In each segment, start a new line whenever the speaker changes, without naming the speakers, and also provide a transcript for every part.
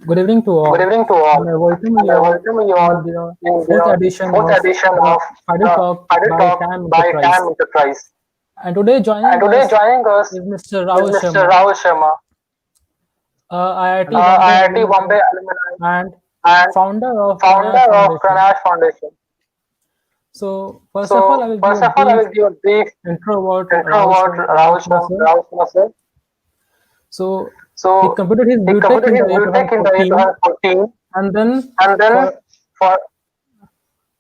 Good evening to
Good
all,
evening to
and
all,
I welcome
and
you
I
all
welcome you
in
all
the
in
fourth
the
edition
fourth
of
edition
the
of
Paddle
the
Talk
Paddle
by
Talk
TAM
by
Enterprise.
TAM Enterprise.
And today
And
joining
today
us
joining us
is Mr.
is
Rahul
Mr.
Sharma,
Rahul Sharma,
IIT Bombay
IIT
Alumnus
Bombay Alumnus
and
and
founder of Pranyas
founder of
Foundation.
Pranyas Foundation.
So, first of all, I
So,
will give
first
a
of all, I
brief
will give a brief
intro about
intro about
Rahul
Rahul
Sharma
Sharma.
sir.
Rahul Sharma sir.
So, he
So,
completed his
he
BTech
completed
in
his
the year
BTech in the year
2014,
2014,
and then
and then
for
for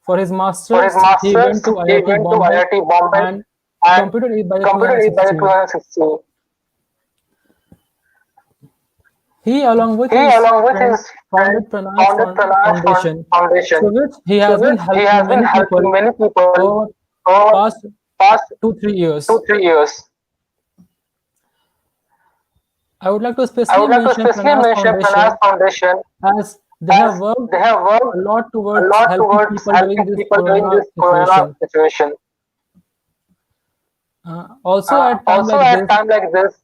for his
for his
masters, he
masters,
went to
he
IIT
went to
Bombay
IIT Bombay
and
and
completed it by the
completed it by
2016.
2016.
He, along with
He,
his
along with
friend,
his friend,
founded Pranyas
founded Pranyas
Foundation,
Foundation,
through which he
through
has been
which he has
helping
been
many
helping
people
many people
over
over
past
past
2 3 years.
2 3 years.
I would like to
I
especially
would like to
mention
especially
Pranyas
mention Pranyas
Foundation
Foundation
as they have
as
worked
they have
a
worked
lot
a
towards
lot
helping
towards
people during
helping
this
people during
corona
this corona
situation.
situation.
Also, at time
Also,
like
at
this,
time like this,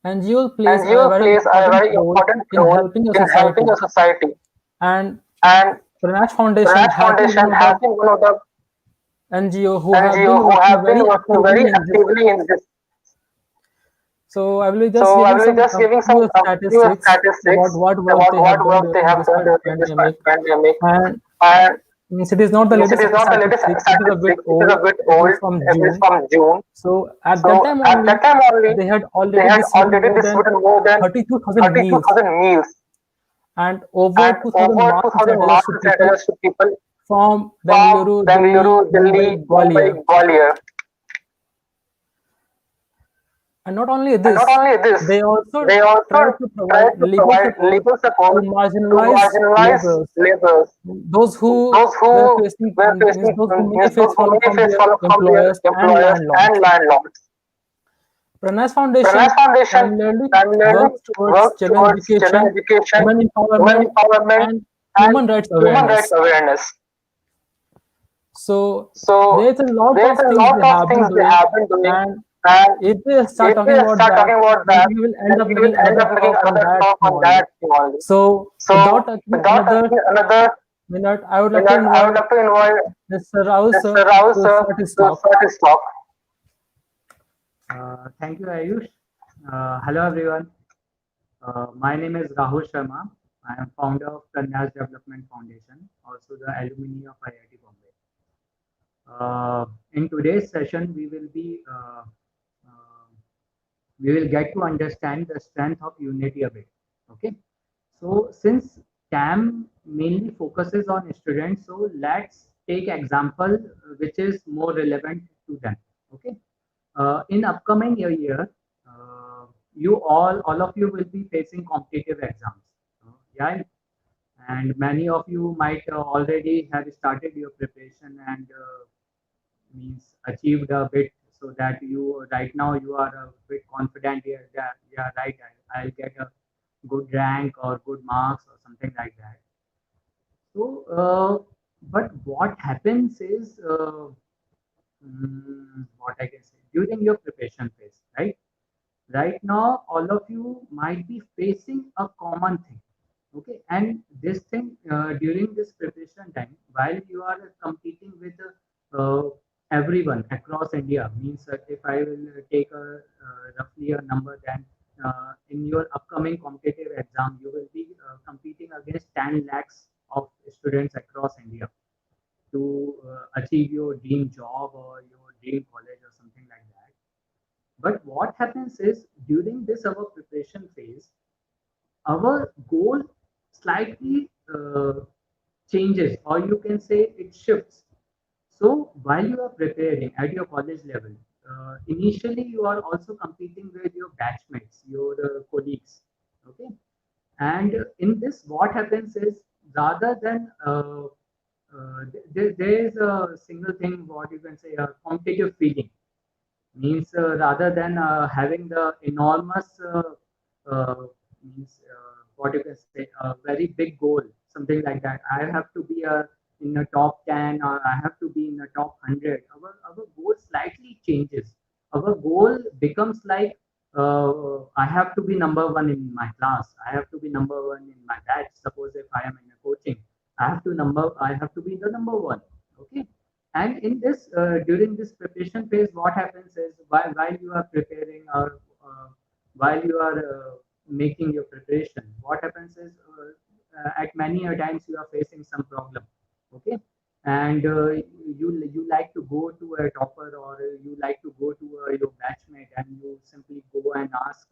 NGO plays a
NGO
very
plays a
important
very
role
important
in
role
helping a
in helping
society,
a society.
and
And
Pranyas Foundation
Pranyas
has been one
Foundation
of
has
the
been one of the
NGO who have
NGO
been
who
working
have been
very
working
actively
very
in this.
actively in this.
So I will be just
So I
giving
will be
some
just giving some
few
few
statistics about
statistics
what work
about
they have
what
done
work they
during
have
this
done during this
pandemic.
pandemic.
And
And
means it is not the
means it
latest
is not the latest
statistics. It is a bit
statistics. It is
old.
a bit
It
old.
is from
It is
June.
from June.
So at that
So
time
at that
only,
time only,
they had
they
already
had
distributed
already
more than
distributed more than
32,000 meals
32,000 meals
and over
and
2,000
over
mask
2,000
sanitizers to
mask
people
sanitizers to people
from
from
Bengaluru, Delhi,
Bengaluru,
Mumbai,
Delhi, Mumbai,
Gwalior.
Gwalior.
And not only
And not
this,
only this,
they also
they
tried
also
to
try
provide
to
legal
provide
support
legal
to
support to
marginalized
marginalized
laborers,
laborers,
those who
those
were
who
facing
were
means
facing
those who may
means
face
those who
follow
may
from
face
their
follow from their
employers and
employers and
landlords.
landlords.
Pranyas
Pranash
Foundation
Foundation
primarily
primarily
works towards
works
children
towards children
education,
education,
women
women
empowerment,
empowerment,
and
and
human rights
human rights
awareness.
awareness.
So
So
there's a lot
there's
of
a
things
lot
they
of
have been
things they
doing,
have been doing,
and
and
if they start
if
talking
they
about
start
that,
talking about
then
that,
we will end
then
up
we will
making
end
another
up making
talk on
another
that
talk
thing
on
only.
that thing only.
So without
So
taking
without
another
taking another
minute, I would like to
minute, I would
invite
like to invite
Mr. Rahul sir
Mr. Rahul
to
sir
start his
to
talk.
start his talk.
Thank you, Ayush. Hello, everyone. My name is Rahul Sharma. I am founder of Pranyas Development Foundation, also the alumni of IIT Bombay. In today's session, uh, we will get to understand the strength of unity a bit. Okay. So since TAM mainly focuses on students, so let's take example which is more relevant to them. Okay. In upcoming year, you all of you will be facing competitive exams. Yeah, and many of you might already have started your preparation and means achieved a bit so that you right now you are a bit confident here that yeah right I'll get a good rank or good marks or something like that. So but what happens is what I can say during your preparation phase, right? Right now, all of you might be facing a common thing. Okay, and this thing during this preparation time, while you are competing with uh, everyone across India, means that if I will take a roughly a number, then in your upcoming competitive exam, you will be competing against 10 lakhs of students across India to achieve your dream job or your dream college or something like that. But what happens is during this our preparation phase, our goal slightly changes, or you can say it shifts. So while you are preparing at your college level, initially you are also competing with your batchmates, your colleagues. Okay, and in this, what happens is rather than there is a single thing, what you can say, a competitive feeling means rather than having the enormous uh, means what you can say a very big goal, something like that, I have to be in the top 10 or I have to be in the top 100. Our goal slightly changes. Our goal becomes like I have to be number one in my class. I have to be number one in my batch. Suppose if I am in a coaching, I have to be the number one. Okay. And in this, during this preparation phase, what happens is while you are preparing or while you are making your preparation, what happens is at many a times you are facing some problem. Okay. And you like to go to a topper, or you like to go to your batchmate, and you simply go and ask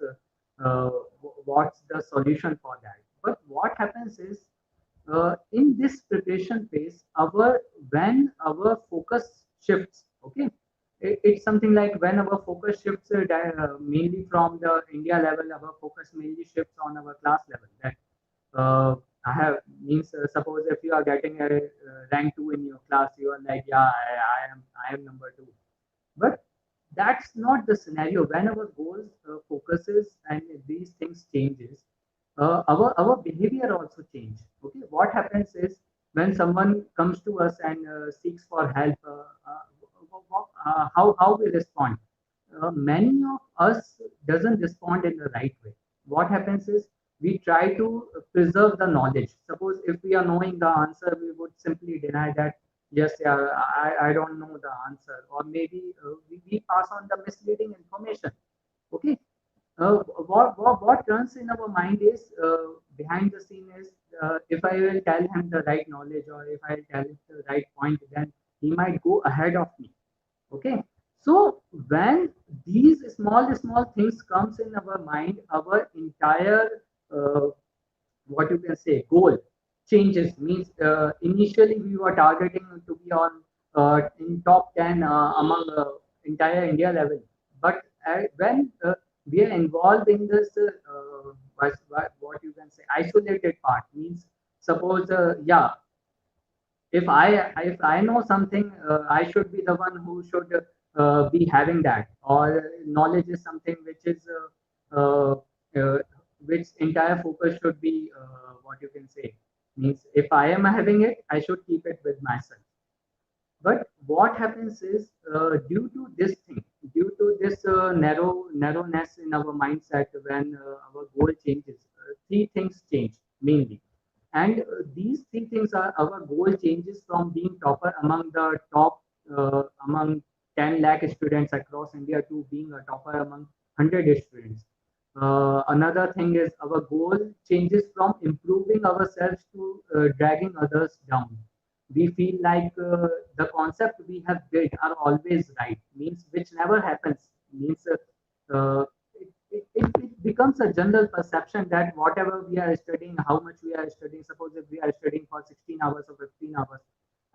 what's the solution for that. But what happens is in this preparation phase, our when our focus shifts, okay, it's something like when our focus shifts mainly from the India level, our focus mainly shifts on our class level. That I have means suppose if you are getting a rank two in your class, you are like, yeah, I am number two. But that's not the scenario. When our goals focuses and these things changes, our behavior also change. Okay, what happens is when someone comes to us and seeks for help, how we respond. Many of us doesn't respond in the right way. What happens is we try to preserve the knowledge. Suppose if we are knowing the answer, we would simply deny that, yes, yeah, I don't know the answer, or maybe we pass on the misleading information. Okay. What runs in our mind is behind the scene is if I will tell him the right knowledge, or if I tell him the right point, then he might go ahead of me. Okay. So when these small things comes in our mind, our entire what you can say goal changes. Means initially we were targeting to be on in top 10 among entire India level, but when we are involved in this what you can say isolated part, means suppose yeah, if I know something, I should be the one who should be having that. Or knowledge is something uh, which entire focus should be what you can say. Means if I am having it, I should keep it with myself. But what happens is due to this thing, due to this narrowness in our mindset, when our goal changes, three things change mainly. And these three things are our goal changes from being topper among the top among 10 lakh students across India to being a topper among 100 students. Another thing is our goal changes from improving ourselves to dragging others down. We feel like the concept we have built are always right, means which never happens. Means it becomes a general perception that whatever we are studying, how much we are studying, suppose if we are studying for 16 hours or 15 hours,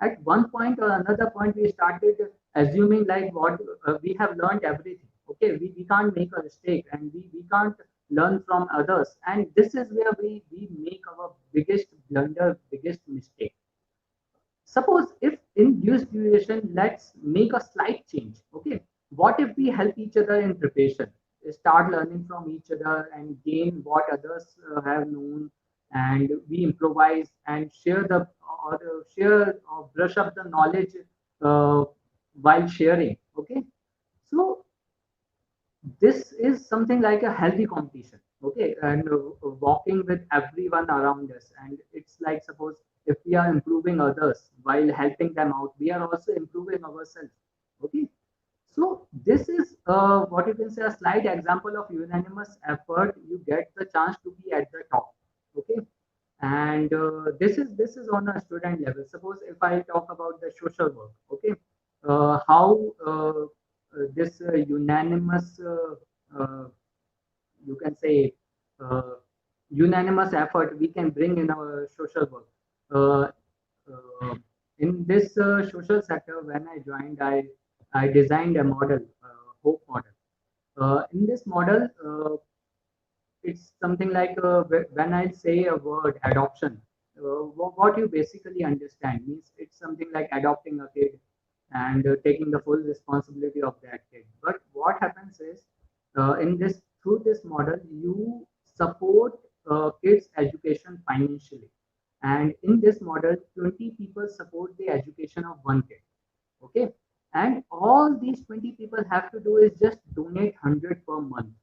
at one point or another point we started assuming like what we have learned everything. Okay, we can't make a mistake, and we can't learn from others, and this is where we make our biggest blunder, biggest mistake. Suppose if in this duration, let's make a slight change. Okay, what if we help each other in preparation, start learning from each other and gain what others have known, and we improvise and share the or share or brush up the knowledge uh, while sharing. Okay, so this is something like a healthy competition. Okay, and walking with everyone around us, and it's like suppose if we are improving others while helping them out, we are also improving ourselves. Okay, so this is what you can say a slight example of unanimous effort. You get the chance to be at the top. Okay, and this is on a student level. Suppose if I talk about the social work. Okay, how this unanimous uh, you can say uh, unanimous effort we can bring in our social work. Uh, uh, in this social sector, when I joined, I designed a model, hope model. In this model, it's something like when I say a word adoption, what you basically understand means it's something like adopting a kid and taking the full responsibility of that kid. But what happens is in this through this model you support kids education financially, and in this model 20 people support the education of one kid. Okay, and all these 20 people have to do is just donate 100 per month.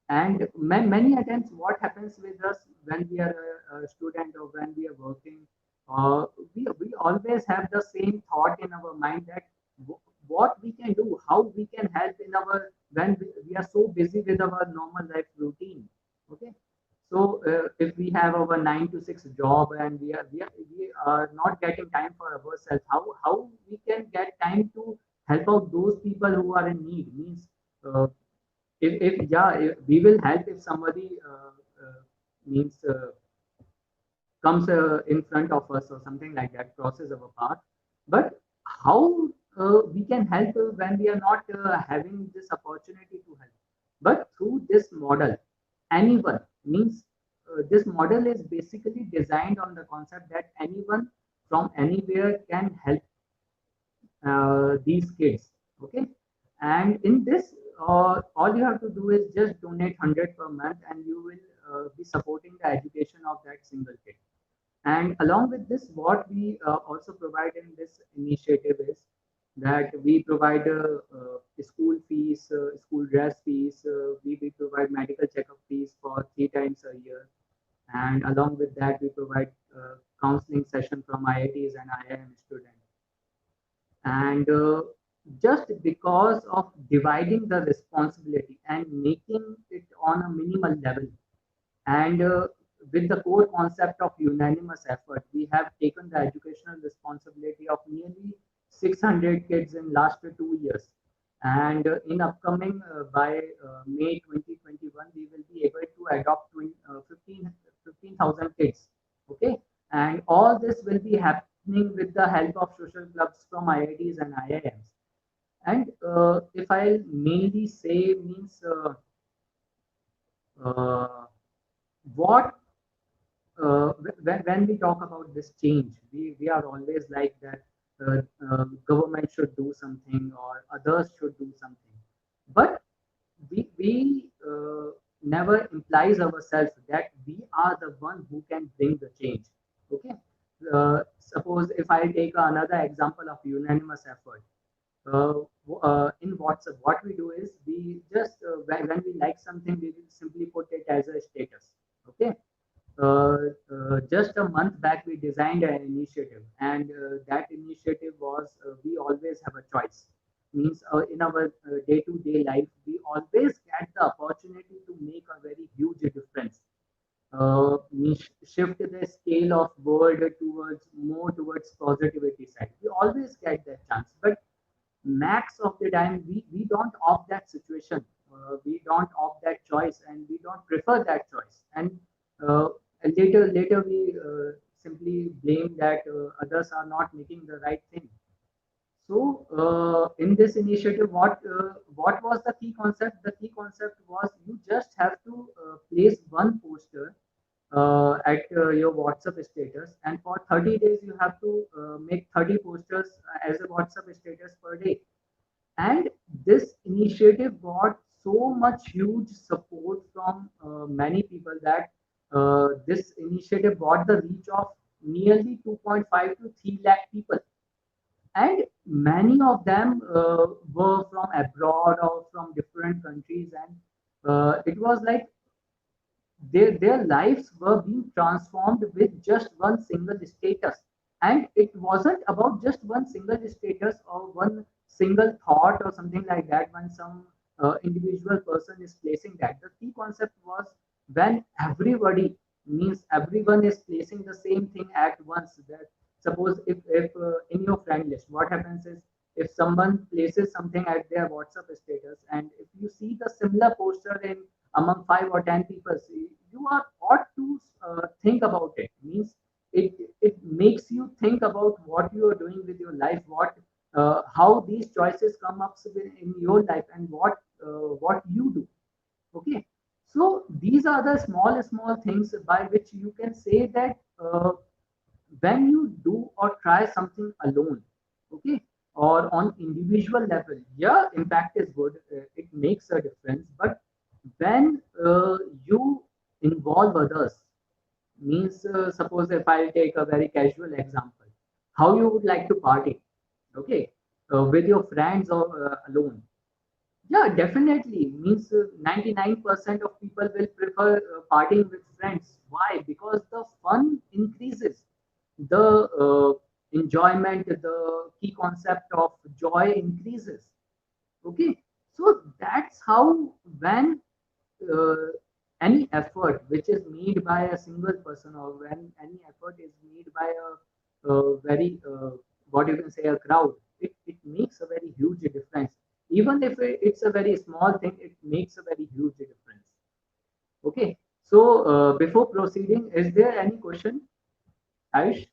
And many attempts, what happens with us when we are a student or when we are working, uh, we always have the same thought in our mind that what we can do, how we can help in our, when we are so busy with our normal life routine. Okay, so if we have our 9 to 6 job and we are not getting time for ourselves, how we can get time to help out those people who are in need? Means if yeah, we will help if somebody means comes in front of us or something like that, crosses our path. But how we can help when we are not having this opportunity to help? But through this model, anyone, means this model is basically designed on the concept that anyone from anywhere can help these kids. Okay, and in this, all you have to do is just donate 100 per month, and you will be supporting the education of that single kid. And along with this, what we also provide in this initiative is that we provide school fees, school dress fees, we provide medical checkup fees for 3 times a year. And along with that, we provide counseling session from IITs and IIM students. And just because of dividing the responsibility and making it on a minimal level, and with the core concept of unanimous effort, we have taken the educational responsibility of nearly 600 kids in last 2 years. And in upcoming by May 2021, we will be able to adopt 15,000 kids. Okay, and all this will be happening with the help of social clubs from IITs and IIMs. And if I mainly say, means uh, what when we talk about this change, we are always like that government should do something or others should do something. But we never implies ourselves that we are the one who can bring the change. Okay. Suppose if I take another example of unanimous effort, in WhatsApp, what we do is we just when we like something, we will simply put it as a status. Okay, just a month back, we designed an initiative, and that initiative was we always have a choice. Means in our day-to-day life, we always get the opportunity to make a very huge difference. Shift the scale of world towards more towards positivity side. We always get that chance, but max of the time we don't opt that situation, we don't opt that choice, and we don't prefer that choice. And uh, later we simply blame that others are not making the right thing. So in this initiative, what was the key concept? The key concept was you just have to place one poster at your WhatsApp status, and for 30 days you have to make 30 posters as a WhatsApp status per day. And this initiative got so much huge support from many people that this initiative got the reach of nearly 2.5 to 3 lakh people. And many of them were from abroad or from different countries. And it was like their lives were being transformed with just one single status. And it wasn't about just one single status or one single thought or something like that. When some individual person is placing that, the key concept was when everybody, means everyone is placing the same thing at once. That suppose if in your friend list, what happens is if someone places something at their WhatsApp status, and if you see the similar poster in among 5 or 10 people, you are ought to think about it. Means it makes you think about what you are doing with your life, what how these choices come up in your life, and what you do. Okay, so these are the small things by which you can say that when you do or try something alone, okay, or on individual level, yeah, impact is good, it makes a difference. But when you involve others, means suppose if I take a very casual example, how you would like to party, okay, with your friends or alone. Yeah, definitely. Means 99% of people will prefer partying with friends. Why? Because the fun increases, the enjoyment, the key concept of joy increases. Okay, so that's how when uh, any effort which is made by a single person, or when any effort is made by a very what you can say, a crowd, it makes a very huge difference. Even if it's a very small thing, it makes a very huge difference. Okay, so before proceeding, is there any question, Aish?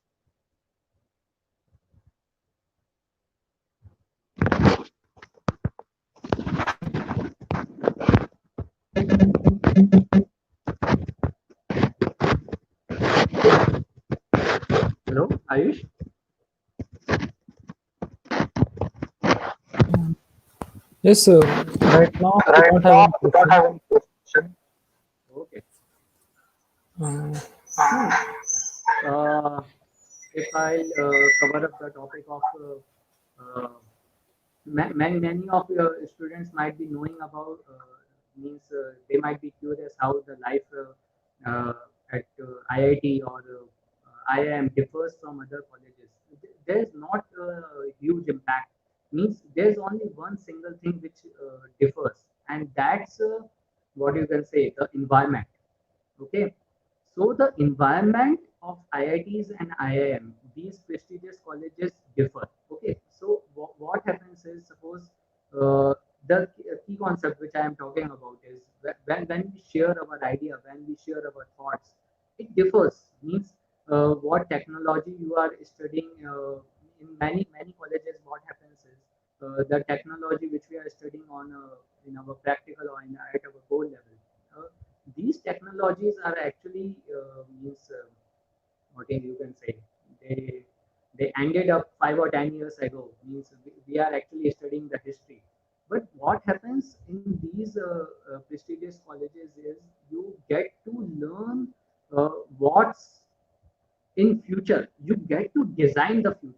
Hello, Ayush?
Yes, sir. Right now, I
Right
don't have
now,
any
I don't
question.
have any question.
Okay.
Uh,
See, uh, if I'll cover up the topic of many of your students might be knowing about, means they might be curious how the life at IIT or IIM differs from other colleges. There's not a huge impact. Means there's only one single thing which differs, and that's what you can say, the environment. Okay, so the environment of IITs and IIM, these prestigious colleges differ. Okay, so what happens is, suppose the key concept which I am talking about is when we share our idea, when we share our thoughts, it differs. Means what technology you are studying in many colleges, what happens is the technology which we are studying on in our practical or at our goal level. These technologies are actually means what you can say, they ended up 5 or 10 years ago. Means we are actually studying the history. But what happens in these prestigious colleges is you get to learn what's in future. You get to design the future.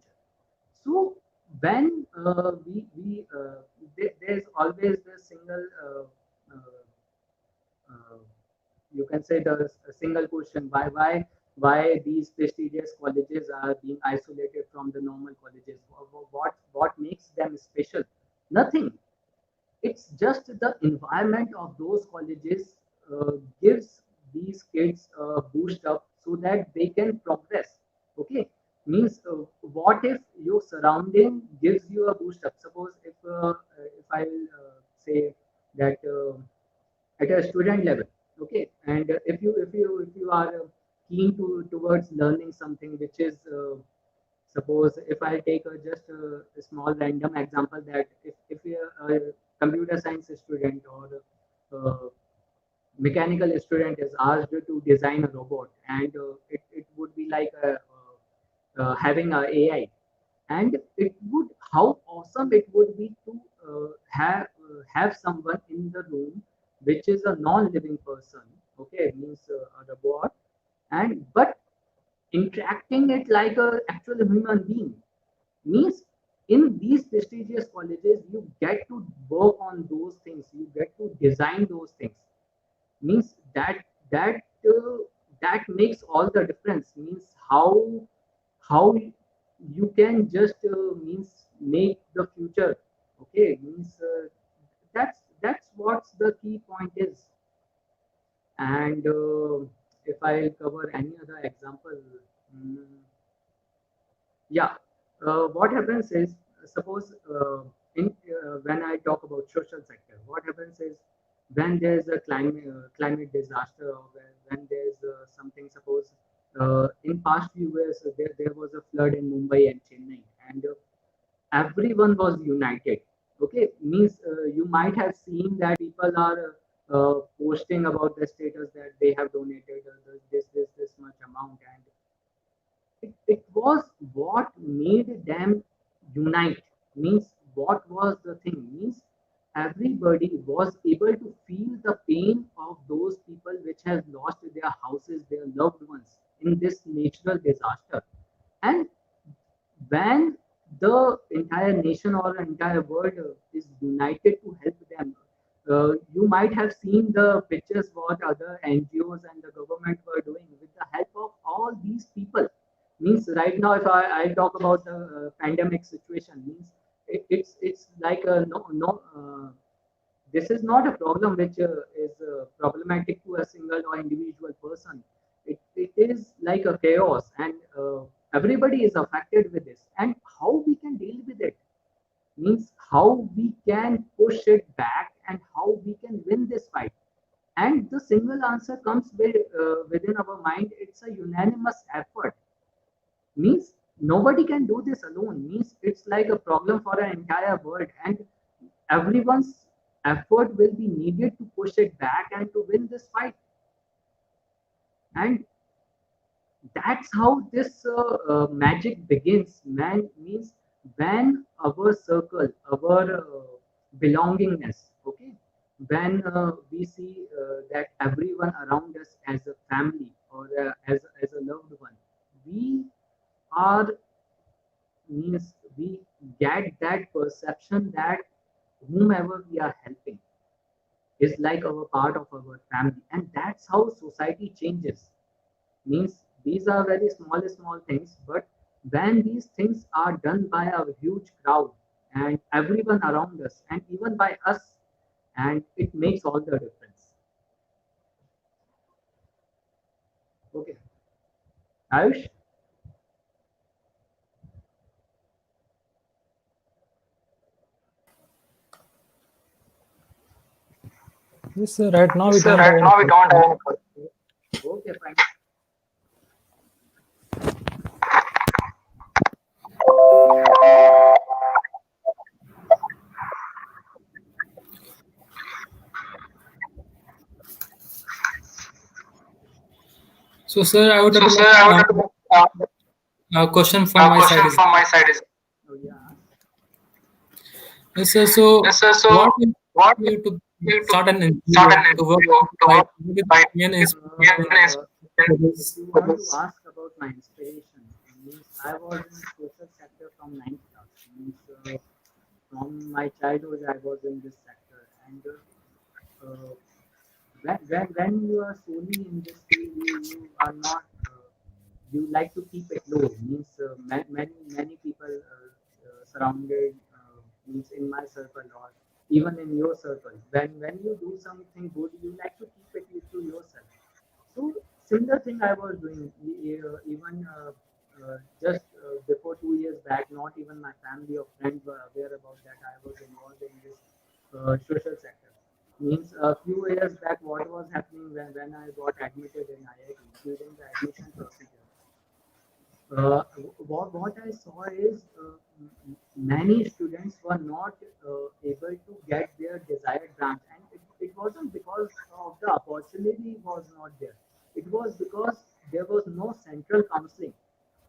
So when there's always this single uh, uh, you can say the a single question, why these prestigious colleges are being isolated from the normal colleges. What makes them special? Nothing. It's just the environment of those colleges gives these kids a boost up so that they can progress. Okay, means what if your surrounding gives you a boost up? Suppose if I will say that at a student level. Okay, and if you are keen towards learning something which is suppose if I take just a small random example, that if you're a computer science student or uh, mechanical student is asked to design a robot, and it would be like having a AI, and it would, how awesome it would be to have someone in the room which is a non-living person. Okay, means a robot, and but interacting it like a actual human being. Means in these prestigious colleges you get to work on those things, you get to design those things. Means that that makes all the difference. Means how you can just means make the future. Okay, means that's what's the key point is. And if I cover any other example, mm, yeah, what happens is, suppose in when I talk about social sector, what happens is when there's a climate disaster, or when there's something, suppose in past few years there was a flood in Mumbai and Chennai, and everyone was united. Okay, means you might have seen that people are posting about the status that they have donated this much amount, and it was what made them unite. Means what was the thing? Means everybody was able to feel the pain of those people which have lost their houses, their loved ones in this natural disaster. And when the entire nation or entire world is united to help them, You might have seen the pictures what other NGOs and the government were doing with the help of all these people. Means right now, if I talk about the pandemic situation, means it's like a no. This is not a problem which is problematic to a single or individual person. It is like a chaos, and everybody is affected with this. And how we can deal with it means how we can push it back and how we can win this fight. And the single answer comes within our mind. It's a unanimous effort. Means nobody can do this alone. Means it's like a problem for an entire world, and everyone's effort will be needed to push it back and to win this fight. And that's how this magic begins. Man means when our circle, our belongingness, okay, when we see that everyone around us as a family or as a loved one, we are means we get that perception that whomever we are helping is like our part of our family, and that's how society changes. Means these are very small things, but when these things are done by a huge crowd and everyone around us and even by us, and it makes all the difference. Okay, Ayush.
Yes, right now we
So
don't have
right
any
now we don't have
question.
any question.
Okay, fine.
So, sir, I would
So sir,
like
I would like to
a question from my
question
side is
from my side is
Oh yeah.
yes, sir. So,
yes sir.
what
So
is
what
you to
you to
start an
start
NGO
an
to work
NGO to
right?
work
What is
by
the main inspiration
Uh,
for
if
this?
you
for
want to
this?
ask about my inspiration, means I was in social sector from ninth class. Means from my childhood I was in this sector, and when you are solely in this field, you are not you like to keep it low. Means many people surrounded means in my circle or even in your circle. When you do something good, you like to keep it to yourself. So similar thing I was doing even just before 2 years back. Not even my family or friends were aware about that I was involved in this social sector. Means a few years back, what was happening when I got admitted in IIT during the admission procedure. Uh, what I saw is many students were not able to get their desired branch, and it wasn't because of the opportunity was not there. It was because there was no central counseling.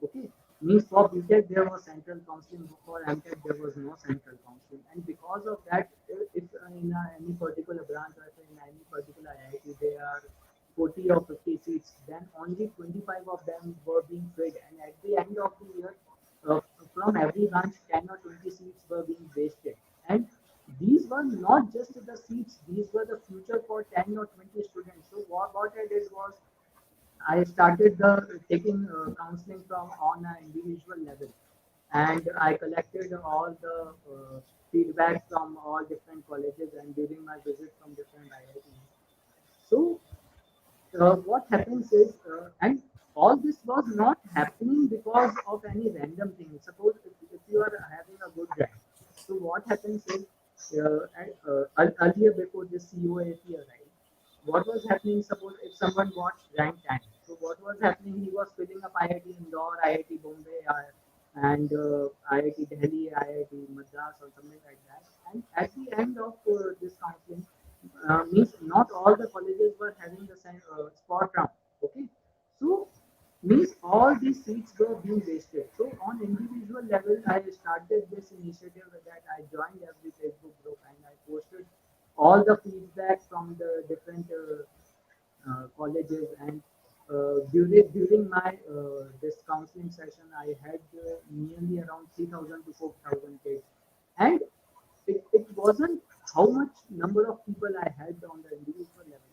Okay, means for BTech there was central counseling, for MTech there was no central counseling, and because of that, if in any particular branch or if in any particular IIT there are 40 or 50 seats, then only 25 of them were being filled, and at the end of the year, uh, from every branch 10 or 20 seats were being wasted, and these were not just the seats; these were the future for 10 or 20 students. So what I did was I started taking counseling from on an individual level, and I collected all the feedback from all different colleges and during my visit from different IITs. So what happens is, and all this was not happening because of any random thing. Suppose if you are having a good rank, so what happens is, earlier before this COAP arrived, what was happening? Suppose if someone got rank 10, so what was happening? He was filling up IIT Indore, IIT Bombay, and IIT Delhi, IIT Madras, or something like that. And at the end of this counseling, means not all the colleges were having the same spot round. Okay, so means all these seats were being wasted. So on individual level, I started this initiative that I joined every Facebook group and I posted all the feedback from the different colleges, and during my this counseling session I had nearly around 3,000 to 4,000 kids, and it wasn't how much number of people I helped on the individual level.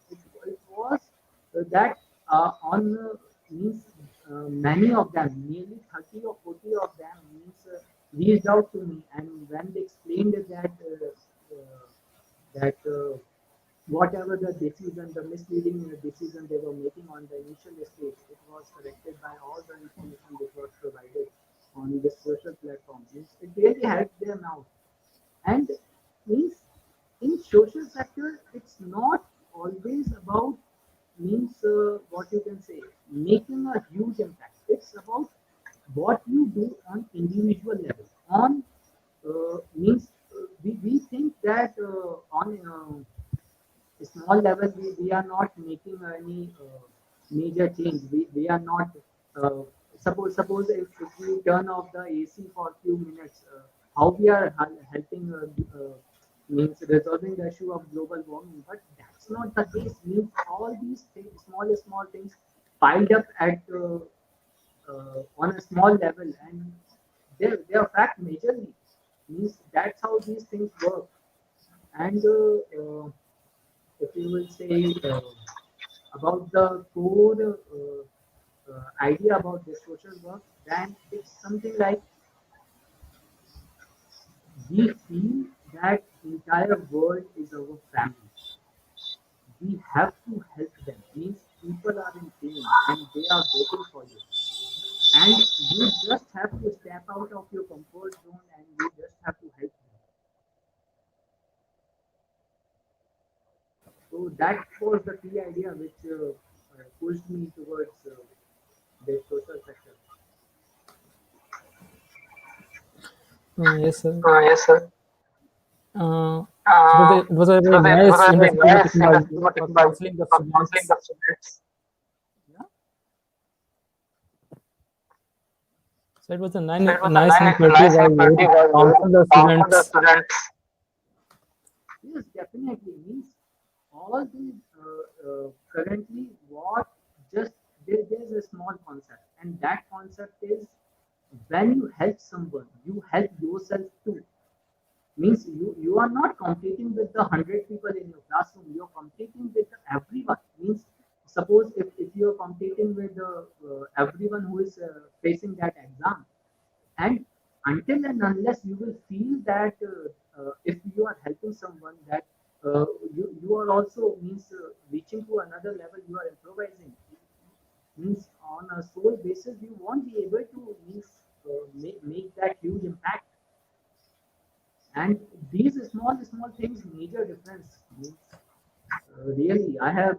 It was that on means many of them, nearly 30 or 40 of them means reached out to me, and when they explained that whatever the decision, the misleading decision they were making on the initial stage, it was corrected by all the information which was provided on the social platform. Means it really helped them out. And means in social sector, it's not always about means what you can say making a huge impact. It's about what you do on individual level. On means we think that on small level we are not making any major change. We are not suppose if we turn off the AC for a few minutes, how we are helping means resolving the issue of global warming, but that's not the case. Means all these things, small things piled up at on a small level, and they affect majorly. Means that's how these things work. And if you will say about the core idea about the social work, then it's something like we feel that entire world is our family. We have to help them. Means people are in pain and they are waiting for you. And you just have to step out of your comfort zone and you just have to help them. So that was the key idea which pushed me towards the social sector.
Yes, sir.
Yes, sir.
Uh, it was a very
It was
nice
a very
industry
nice
taken by
industry
you for
by
counseling the
for counseling
students.
the students. Yeah.
So it was a
So it was a
nice initiative
nice
by you
initiative
to
by you to
counsel the
counsel the
students.
students. Yes, definitely. Means all these currently what just there's a small concept, and that concept is when you help someone, you help yourself too. Means you are not competing with the 100 people in your classroom, you're competing with everyone. Means suppose if you're competing with everyone who is facing that exam, and until and unless you will feel that if you are helping someone that you are also means reaching to another level, you are improvising. Means on a sole basis you won't be able to means make that huge impact. And these small things major difference. Means really I have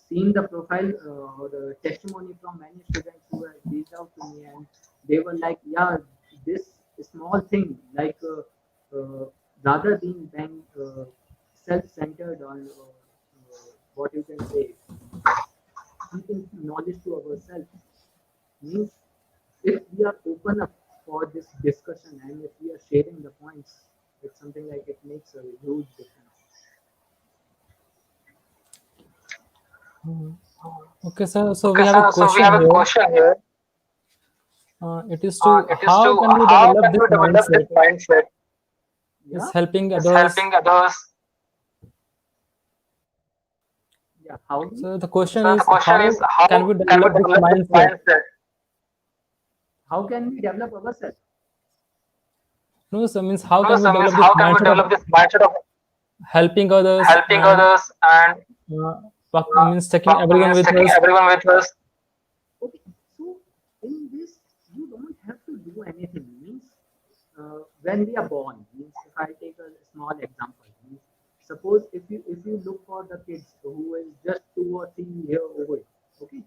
seen the profile or the testimony from many students who have reached out to me, and they were like, yeah, this small thing like rather than self-centered on what you can say keeping knowledge to ourselves. Means if we are open up for this discussion and if we are sharing the points, it's something like it makes a huge difference.
Okay, sir. So we
Okay,
have a
so we
question
have a
here.
question here.
It is to
It is
how
to
can we
how
develop
can
this
we develop this
mindset?
mindset?
Is
Yeah,
helping
is
others.
helping others. Yeah, how we?
So the question
So the
is
question is
how can
how
we
can we
develop this
develop this
mindset?
mindset? How can we develop ourselves?
No, so means how
No,
can we
so means
develop this
how can we
mindset of
develop this mindset of
helping others
helping
and
others and
means taking everyone
means
with
taking
us.
everyone with us? Okay, so in this, you don't have to do anything. Means when we are born, means if I take a small example, means suppose if you look for the kids who is just 2 or 3 year old, okay,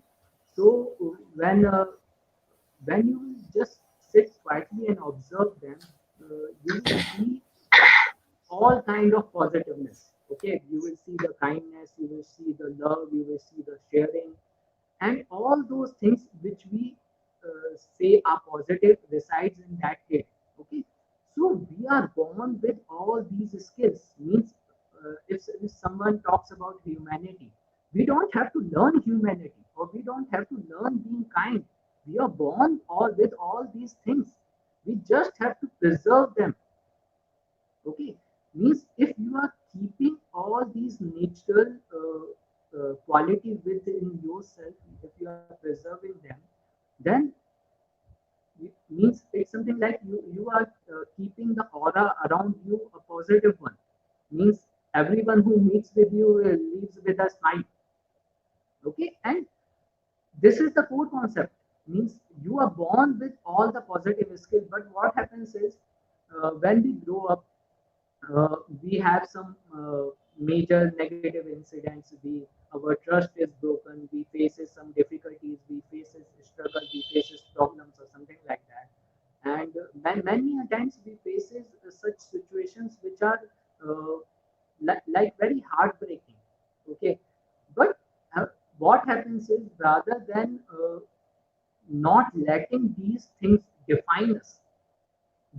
so when you just sit quietly and observe them, you will see all kind of positiveness. Okay, you will see the kindness, you will see the love, you will see the sharing, and all those things which we say are positive resides in that kid. Okay, so we are born with all these skills. Means if someone talks about humanity, we don't have to learn humanity or we don't have to learn being kind. We are born all with all these things. We just have to preserve them. Okay, Means if you are keeping all these natural qualities within yourself, if you are preserving them, then means it's something like you are keeping the aura around you a positive one. Means everyone who meets with you leaves with a smile. Okay, and this is the core concept. Means you are born with all the positive skills, but what happens is when we grow up, we have some major negative incidents. Our trust is broken. We faces some difficulties. We faces struggle. We faces problems or something like that. And many a times we faces such situations which are uh, like very heartbreaking. Okay, but uh, what happens is rather than not letting these things define us,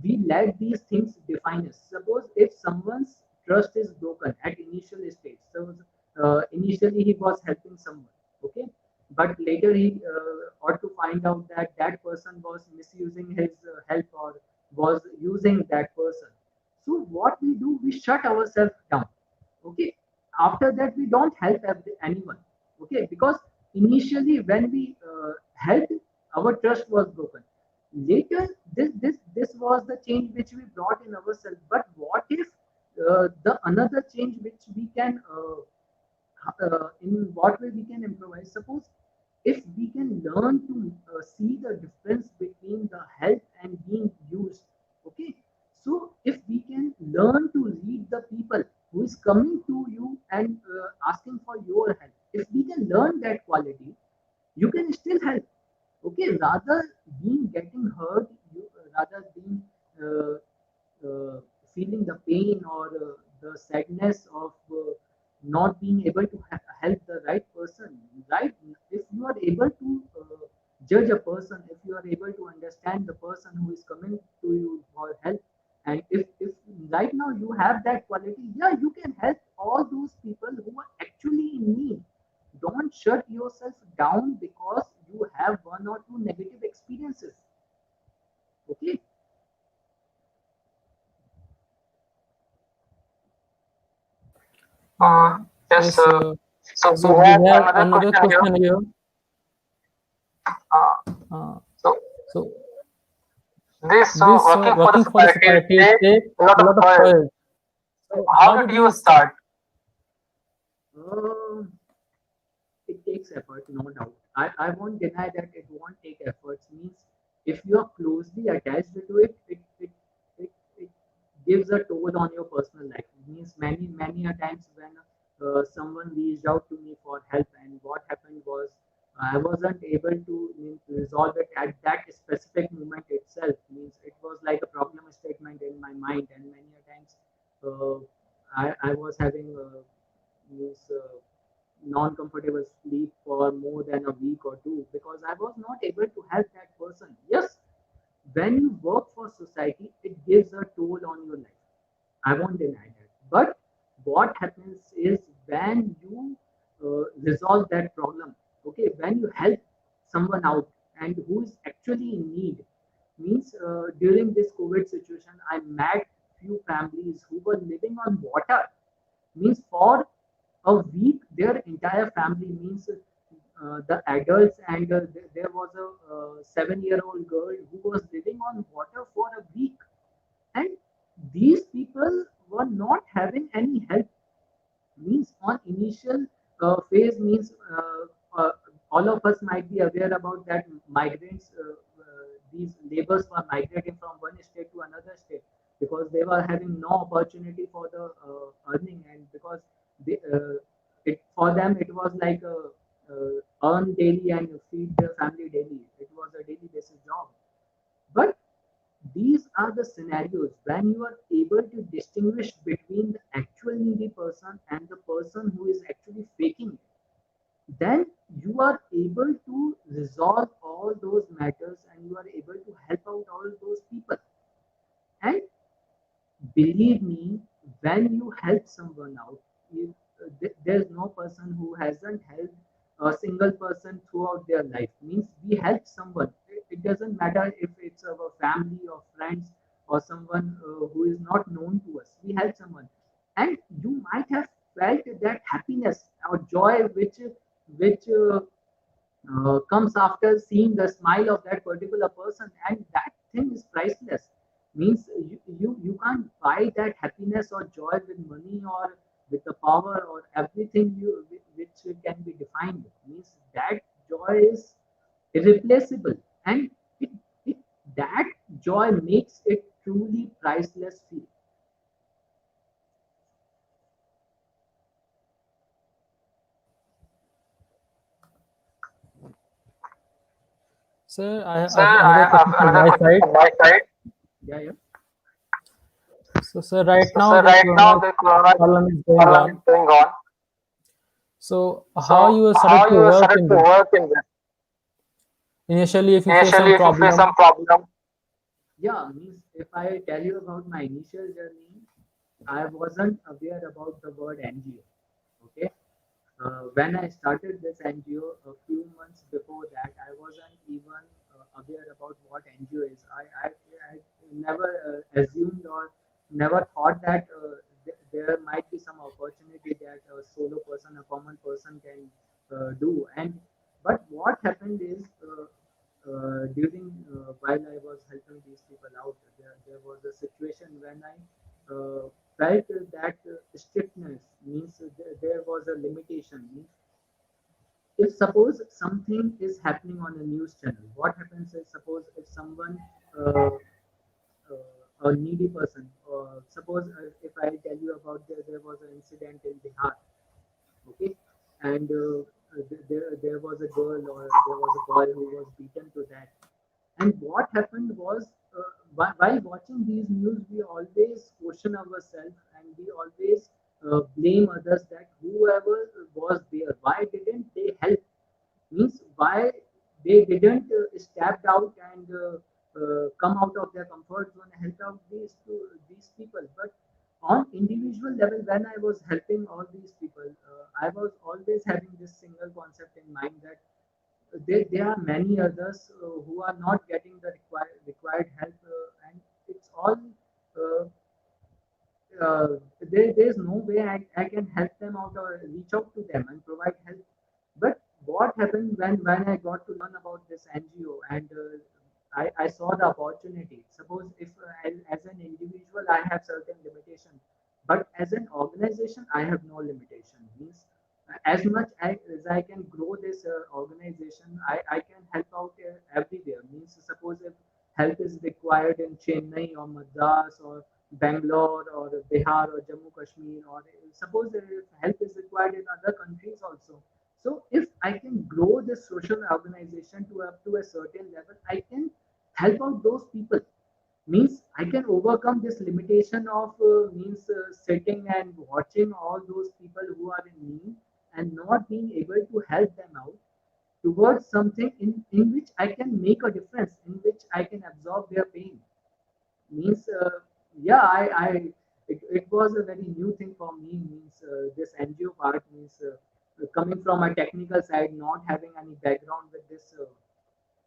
we let these things define us. Suppose if someone's trust is broken at initial stage, so initially he was helping someone, okay, but later he ought to find out that that person was misusing his help or was using that person. So what we do, we shut ourselves down. Okay, after that we don't help anyone. Okay, because initially when we helped, our trust was broken. Later, this was the change which we brought in ourselves. But what if the another change which we can in what way we can improvise? Suppose if we can learn to see the difference between the help and being used. Okay, so if we can learn to read the people who is coming to you and asking for your help, if we can learn that quality, you can still help. Okay, rather being getting hurt, rather being uh, uh, feeling the pain or the sadness of not being able to help the right person. Right, if you are able to judge a person, if you are able to understand the person who is coming to you for help, and if right now you have that quality, yeah, you can help all those people who are actually in need. Don't shut yourself down because you have one or two negative experiences. Okay.
Uh,
Yes.
yes.
So we
So we
have
have
another
another
question here.
question here.
Uh,
Uh,
so
so
this
this
working for the
working for the
society
society
takes
take
a lot
a
of
lot of
courage.
courage.
So
So
how
how
did
did
you
you start?
start? It takes effort, no doubt. I won't deny that it won't take efforts. Means if you are closely attached to it, it gives a toll on your personal life. Means many a times when someone reached out to me for help, and what happened was I wasn't able to means, resolve it at that specific moment itself. Means it was like a problem statement in my mind, and many a times uh, I was having means non-comfortable sleep for more than a week or two because I was not able to help that person. Yes, when you work for society, it gives a toll on your life. I won't deny that. But what happens is when you resolve that problem, okay, when you help someone out and who is actually in need, means during this COVID situation, I met few families who were living on water. Means for a week, their entire family means the adults and there was a 7-year-old girl who was living on water for a week, and these people were not having any help. Means on initial phase, means all of us might be aware about that migrants, these laborers were migrating from one state to another state because they were having no opportunity for the earning, and because for them it was like a earn daily and feed their family daily. It was a daily basis job. But these are the scenarios when you are able to distinguish between the actual needy person and the person who is actually faking it. Then you are able to resolve all those matters and you are able to help out all those people. And believe me, when you help someone out, there's no person who hasn't helped a single person throughout their life. Means we help someone. It doesn't matter if it's our family or friends or someone who is not known to us. we help someone, and you might have felt that happiness or joy which comes after seeing the smile of that particular person, and that thing is priceless. Means you can't buy that happiness or joy with money or with the power or everything which can be defined. Means that joy is irreplaceable, and it, it that joy makes it truly priceless feel.
Sir, I
Sir,
have
I
another
have
question from
another
my
question
side.
from my side. Yeah, yeah.
So, sir, right
So,
now
sir,
the
right now
corona
the corona
problem is going
problem is
on.
going on.
So, how
So,
you started
how
to
you
work
started
in
to
this?
work in this?
Initially, if you face
Initially,
some
if you face
problem,
some problem. Yeah, means if I tell you about my initial journey, I wasn't aware about the word NGO. Okay. When I started this NGO a few months before that, I wasn't even aware about what NGO is. I never assumed or never thought that there might be some opportunity that a solo person, a common person can do. And but what happened is during while I was helping these people out, there was a situation when I felt that strictness means there was a limitation. Means if suppose something is happening on a news channel, what happens is suppose if someone uh, a needy person, suppose if I tell you about there was an incident in Bihar, okay, and there was a girl or there was a boy who was beaten to death. And what happened was, while watching these news, we always question ourselves and we always blame others that whoever was there, why didn't they help? Means why they didn't stepped out and come out of their comfort zone and help out these people. But on individual level, when I was helping all these people, I was always having this single concept in mind that there are many others who are not getting the required help, and it's all uh, there's no way I can help them out or reach out to them and provide help. But what happened when I got to learn about this NGO and I saw the opportunity. Suppose if as an individual I have certain limitation, but as an organization I have no limitation. Means as much as I can grow this organization, I can help out everywhere. Means suppose if help is required in Chennai or Madras or Bangalore or Bihar or Jammu Kashmir, or suppose if help is required in other countries also. So if I can grow this social organization to up to a certain level, I can help out those people. Means I can overcome this limitation of means sitting and watching all those people who are in need and not being able to help them out towards something in which I can make a difference, in which I can absorb their pain. Means yeah, it was a very new thing for me. Means this NGO part means coming from a technical side, not having any background with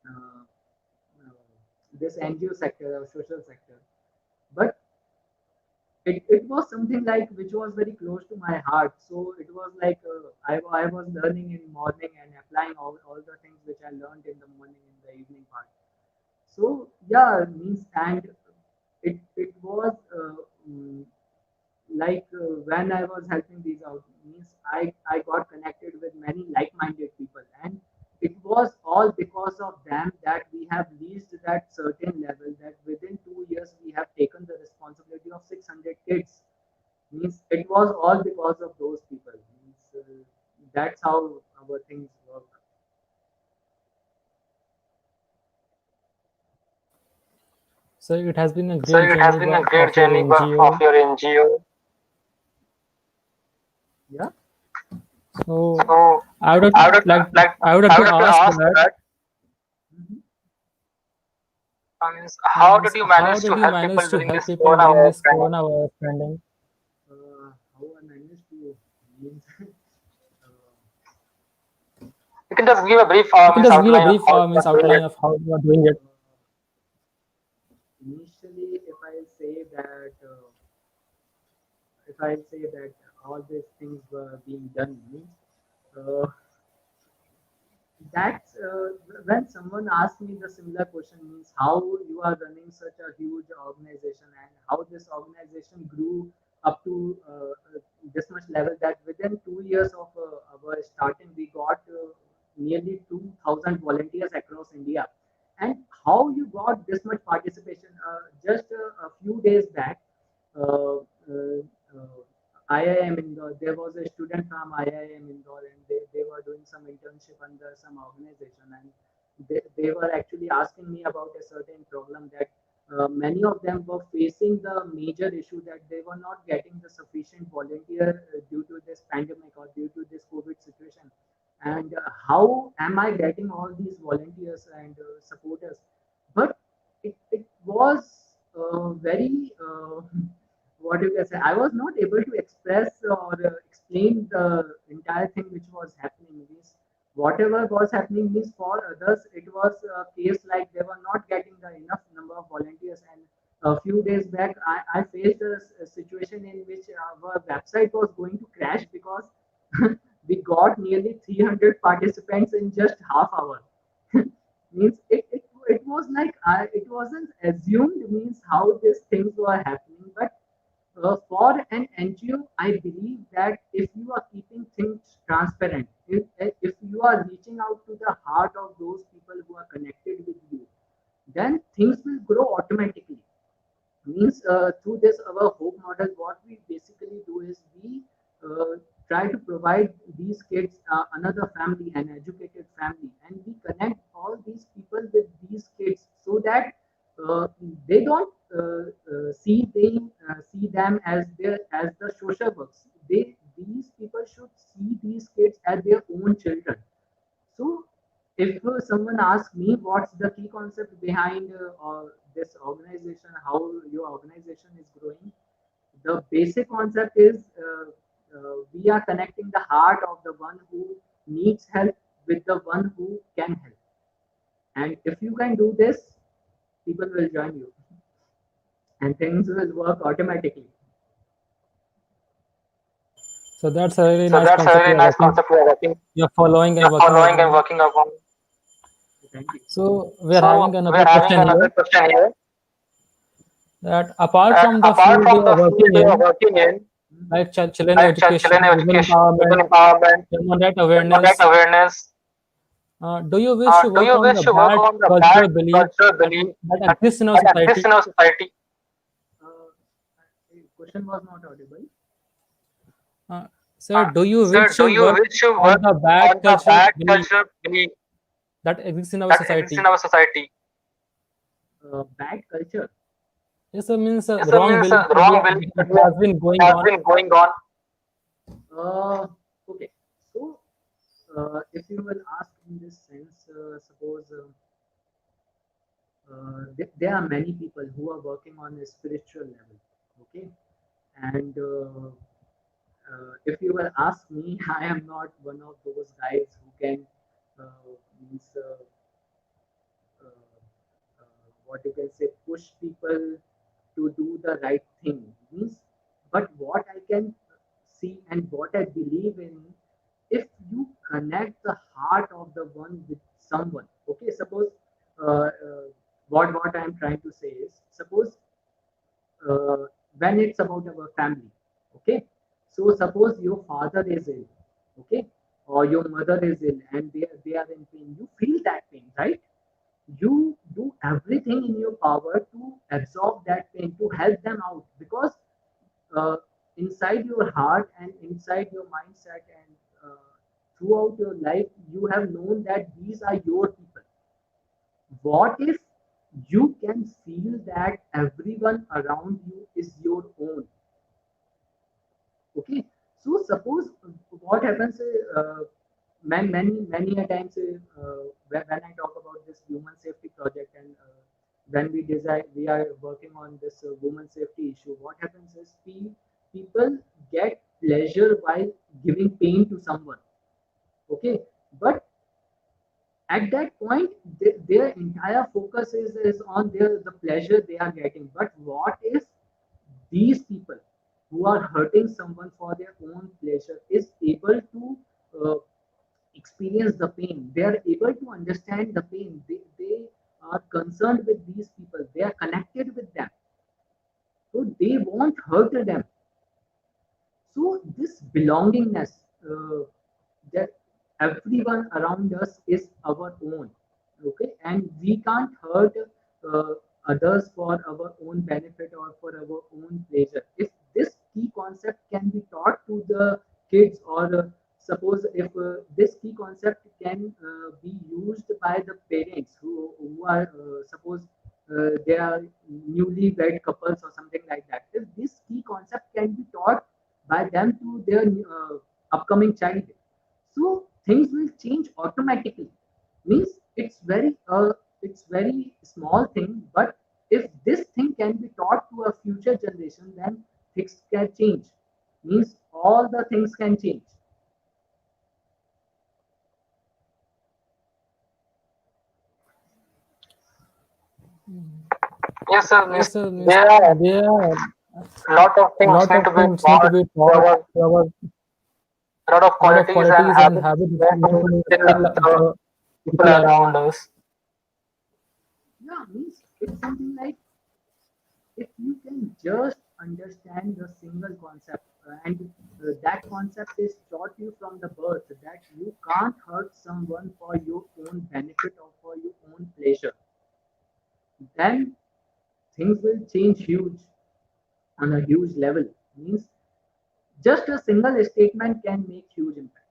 uh, this NGO sector or social sector, but it was something like which was very close to my heart. So it was like I was learning in morning and applying all the things which I learned in the morning in the evening part. So yeah, means and it was like when I was helping these out, means I got connected with many like-minded people, and it was all because of them that we have reached that certain level that within 2 years we have taken the responsibility of 600 kids. Means it was all because of those people. Means that's how our things work.
so it has been a
So
great
it has
journey
been a great
of your
journey of
NGO.
your NGO. Yeah.
So,
So
I would
I would
like
like
I would have
I
to
would have to
ask
ask
that.
that. Mhm. Means how
Means
did you
how
manage to
did you
help
manage
people
to
during
help
this
people during
coronavirus
this
pandemic?
coronavirus pandemic?
How I managed to means you can just give a brief
You can
means
just give a
outline of
brief
how you are doing
outline
it.
of how you are doing it.
uh, Initially, if I say that if I say that all these things were being done means uh, that's when someone asks me the similar question means how you are running such a huge organization and how this organization grew up to this much level that within 2 years of our starting we got nearly 2000 volunteers across India, and how you got this much participation just a few days back. uh, uh, IIM Indore. There was a student from IIM Indore, and they were doing some internship under some organization, and they were actually asking me about a certain problem that many of them were facing the major issue that they were not getting the sufficient volunteer due to this pandemic or due to this COVID situation. And how am I getting all these volunteers and supporters? But it was very what you can say. I was not able to express or explain the entire thing which was happening. Means whatever was happening means for others it was a case like they were not getting the enough number of volunteers. And a few days back, I faced a situation in which our website was going to crash because we got nearly 300 participants in just half hour. Means it was like it wasn't assumed means how these things were happening, but for an NGO, I believe that if you are keeping things transparent, if you are reaching out to the heart of those people who are connected with you, then things will grow automatically. Means through this our hope model, what we basically do is we try to provide these kids another family, an educated family, and we connect all these people with these kids so that uh, they don't see them as their as the social works. These people should see these kids as their own children. So, if someone asks me what's the key concept behind this organization, how your organization is growing, the basic concept is we are connecting the heart of the one who needs help with the one who can help. And if you can do this, people will join you and things will work automatically.
So that's a really
So
nice
that's a
concept
really
you are
nice
working.
concept we are working.
You're following and
You're
working
following and
upon.
working upon.
Thank you.
So we are having
So we
another
are having
question here
another question here.
that apart
That
from the
apart
field you
from
are
the field
working
you are
in,
working in,
Mhm.
like children
like
education,
children
women
education, women
empowerment,
empowerment,
human right
human right
awareness,
awareness,
do you wish to
do
work
you
on
wish
the
to work
bad
on the bad
cultural belief
cultural
that,
belief
that
that,
exists in our
that exists
society?
in our society?
Uh, Question was not audible.
Sir, do you
Sir,
wish
do
to
you
work
wish to
on
work
the bad
on the
cultural
bad
belief
cultural belief
that exists in our
that exists in
society?
our society?
Bad culture.
Yes, sir, means
Yes, sir,
wrong
means
belief that,
wrong belief
that
that
has been going
has
on.
been going on.
Uh, okay. So, if you will ask in this sense, suppose there are many people who are working on a spiritual level, okay, and if you will ask me, I am not one of those guys who can means what you can say push people to do the right thing means. But what I can see and what I believe in, if you connect the heart of the one with someone, okay, suppose uh, uh, what I'm trying to say is, suppose uh, when it's about our family, okay, so suppose your father is ill, okay, or your mother is ill and they are in pain, you feel that pain, right? You do everything in your power to absorb that pain, to help them out, because uh, inside your heart and inside your mindset and throughout your life you have known that these are your people. What if you can feel that everyone around you is your own? Okay, so suppose what happens many a times when I talk about this human safety project, and when we are working on this woman safety issue, what happens is people get pleasure while giving pain to someone, okay, but at that point their entire focus is on the pleasure they are getting. But what if these people who are hurting someone for their own pleasure is able to uh, experience the pain. They are able to understand the pain. They are concerned with these people. They are connected with them. So they won't hurt them. So this belongingness, that everyone around us is our own, okay, and we can't hurt uh, others for our own benefit or for our own pleasure. If this key concept can be taught to the kids, or suppose if this key concept can be used by the parents who are suppose they are newly wed couples or something like that. If this key concept can be taught by them to their upcoming child, so things will change automatically. Means it's very small thing, but if this thing can be taught to a future generation, then things can change. Means all the things can change.
Yes, sir.
Yes, sir.
There are
There are
a lot of
a
things
lot
need
of
to be
things need to
taught.
be
There
taught.
were
There were
a lot of
a lot of
qualities and
qualities and
habits
habits
meant
meant
to
to
instill
instill
the
the
people
people
around
around.
us.
Yeah, means it's something like if you can just understand the single concept, and that concept is taught you from the birth, that you can't hurt someone for your own benefit or for your own pleasure, then things will change huge on a huge level. Means just a single statement can make huge impact.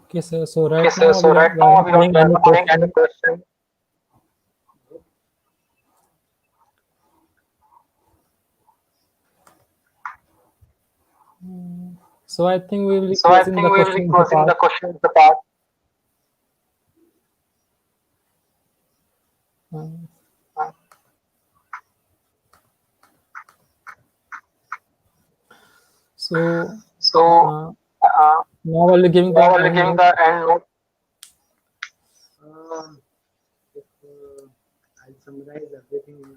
Okay, sir. So
Okay,
right
sir.
now
So
we are
right now we are
having any
having any
question.
question.
So I think we will be
So I
closing
think
the
we will be
question
closing
part.
the questions part.
Uh,
Uh,
so
So
uh,
uh,
now I'll be giving the
now I'll be
end
giving
note.
the end note.
If I'll summarize everything in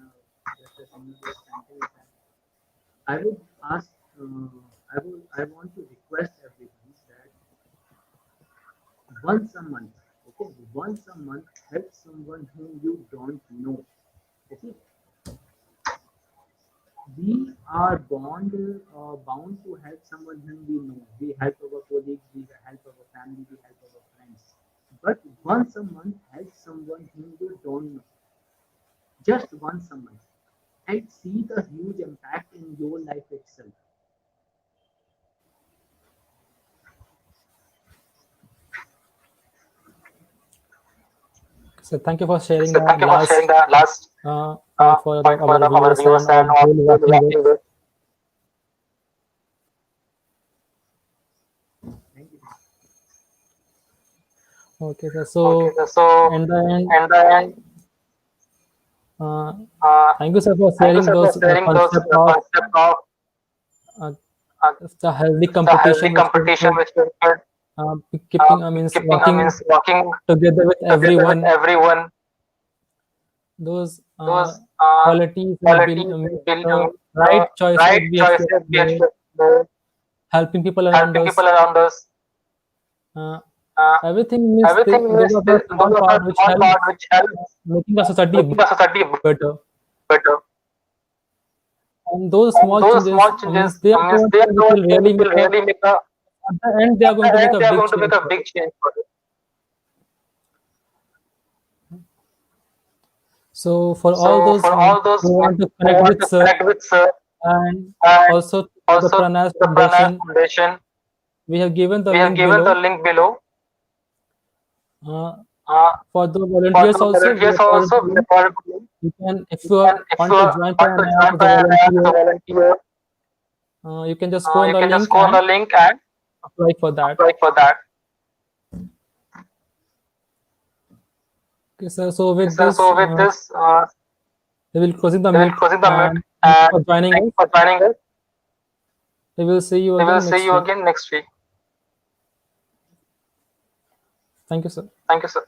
just a single sentence, I would ask, I want to request everyone that once a month, okay, once a month, help someone whom you don't know, okay. We are bound to help someone whom we know. We help our colleagues, we help our family, we help our friends. But once a month, help someone whom you don't know. Just once a month, and see the huge impact in your life itself.
So thank you for sharing
So
the
thank you for sharing
last
the last
for
point for
our
our
viewers
viewers
and
and
on
on
who is
who is
watching this.
watching this.
Thank you.
Okay, sir.
Okay,
So
sir. So
in the end,
and then
uh,
uh,
thank you, sir, for
thank you,
sharing
sir, for
those
sharing those
concept of
concept of
uh,
uh,
the healthy
the healthy
competition which we
competition
should
which we should
keeping means
keeping
working
means working
together with
together with
everyone.
everyone.
Those
Those
qualities will be
qualities will be
the
the
right choices
right
we have
choices
should
we have
make,
made,
helping people around
helping
us.
people around us.
Uh,
Uh,
Everything means
Everything
those
is
are the
those
small
are
part
the
which
small part
helps
which helps
making the society
making the society
better.
better.
And those
And
small
those
changes
small changes
means they are the
means
ones
they are
which
the ones
will really
which
make
will
a
really make a
at the end they are
at
going
the
to make
end
a
they are
big
going to
change
make a
for
big
it.
change for it.
So for all
So
those
for all those
who want to
who
connect
want
with
to
Sir,
connect with Sir
and
and
also the
also
Pranyas
the Pranyas
Foundation,
Foundation,
we have given the
we have
link
given the
below.
link below.
Uh,
Uh,
for the
for
volunteers
the
also, we
volunteers
have provided
also,
the
we
link.
have provided the link.
You can, if
You
you
can, if you
want to join
want to
Pranyas
join
as a
Pranyas as a
volunteer,
volunteer,
you can just go on
you
the
can just
link
go on
and
the link and
apply for that.
apply for that.
Okay, sir. So with
So,
this,
so with this,
we will closing the
we will
meet
closing the meet
and thank you
and
for joining
thank
us.
you for joining us.
We will see you
We will
again
see
next
you
week.
again next week.
Thank you, sir.
Thank you, sir.